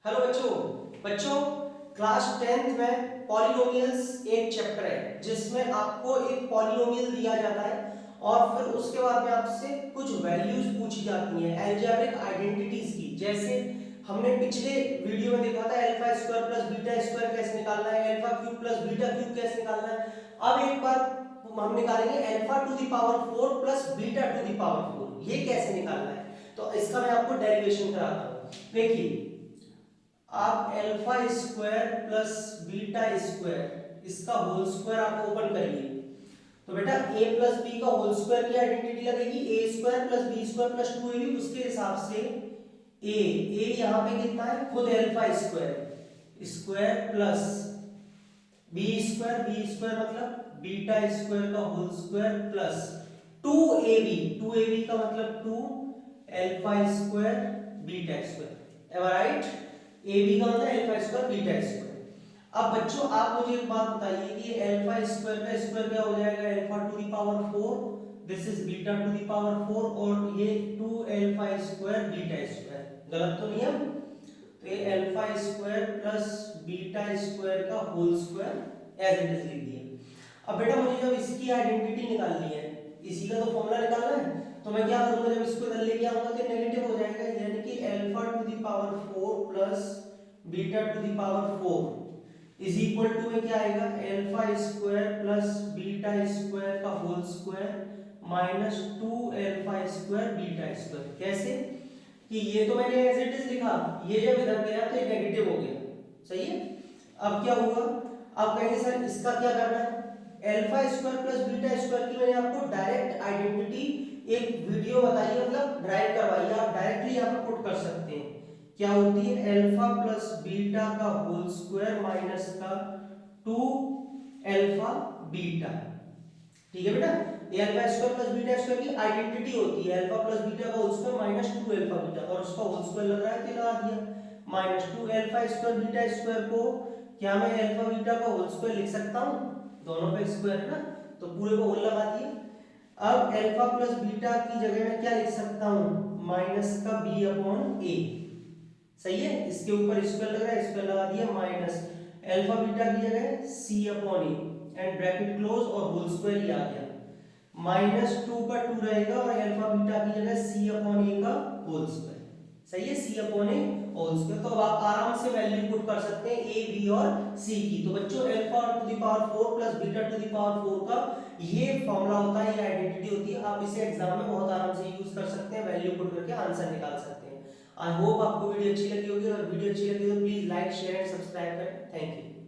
Hello बच्चों बच्चों class 10th में पॉलिनोमियल्स एक चैप्टर है जिसमें आपको एक पॉलिनोमियल दिया जाता है और फिर उसके बाद में आपसे कुछ वैल्यूज पूछी जाती हैं अलजेब्रिक आइडेंटिटीज की। जैसे हमने पिछले वीडियो में देखा था alpha square plus beta square कैसे निकालना है, alpha cube plus beta cube कैसे निकालना है। अब एक बार हम निकालेंगे alpha to the power 4 plus beta to the power 4, ये कैसे निकालना है। तो इसका मैं आपको डेरिवेशन कराता हूं। देखिए आप alpha square plus beta square इसका होल स्क्वायर आप ओपन करिए तो बेटा a प्लस बी का होल स्क्वायर की आइडेंटिटी लगेगी a square plus B square plus 2ab। उसके हिसाब से a यहां पे कितना है, खुद alpha square square plus B square मतलब बीटा स्क्वायर का होल स्क्वायर प्लस 2ab का मतलब 2 alpha square beta square. Am I right? ab का मतलब अल्फा स्क्वायर बीटा स्क्वायर। अब बच्चों आप मुझे एक बात बताइए कि अल्फा स्क्वायर का स्क्वायर क्या हो जाएगा, alpha to the power 4, this is beta to the power 4 और ये 2 अल्फा स्क्वायर बीटा स्क्वायर। गलत तो नहीं है? तो ये alpha square plus beta square का whole square as it is लिख दिया। अब बेटा मुझे जब इसकी आइडेंटिटी निकालनी है, इसी का तो फॉर्मूला निकालना है, तो मैं क्या करूंगा, जब इसको इधर लेके आऊंगा तो नेगेटिव हो जाएगा, यानी कि alpha to the power 4 plus beta to the power 4 is equal to में क्या आएगा, alpha square plus beta square का whole square minus 2 alpha square beta square. कैसे कि ये तो मैंने एज इट इज लिखा, ये जब इधर गया तो ये नेगेटिव हो गया, सही है। अब क्या हुआ, अब कहेंगे सर इसका क्या करना है, alpha square plus beta square की मैंने आपको डायरेक्ट आइडेंटिटी एक वीडियो बताई, मतलब ड्राइव करवाई, आप डायरेक्टली यहाँ पे पुट कर सकते हैं। क्या होती है, अल्फा प्लस बीटा का होल स्क्वायर माइनस का 2 अल्फा बीटा। ठीक है बेटा, ये alpha square plus beta square की आइडेंटिटी होती है, अल्फा प्लस बीटा का whole square minus 2 alpha beta, और उसका होल स्क्वायर लग रहा है तो लगा दिया minus 2 alpha square beta square को क्या मैं अल्फा बीटा का होल स्क्वायर लिख सकता हूं, दोनों पे स्क्वायर है ना, तो पूरे को होल लगा दिया। अब अल्फा प्लस बीटा की जगह मैं क्या लिख सकता हूं, माइनस का b अपॉन a, सही है। इसके ऊपर स्क्वायर लग रहा है, स्क्वायर लगा दिया माइनस अल्फा बीटा की जगह c upon a and bracket close और होल स्क्वायर ही आ गया, माइनस 2 का 2 रहेगा और अल्फा बीटा की जगह c अपॉन a का होल स्क्वायर, सही है, c upon a whole square. तो अब आप आराम से वैल्यू पुट कर सकते हैं a b और c की। तो बच्चों alpha to the power 4 plus beta to the power 4 का ये फॉर्मूला होता है, ये आइडेंटिटी होती है, आप इसे एग्जाम में बहुत आराम से यूज कर सकते हैं, वैल्यू पुट करके आंसर निकाल सकते हैं। आई होप आपको वीडियो अच्छी लगी होगी, और वीडियो अच्छी लगी तो please like share and subscribe करें। Thank you.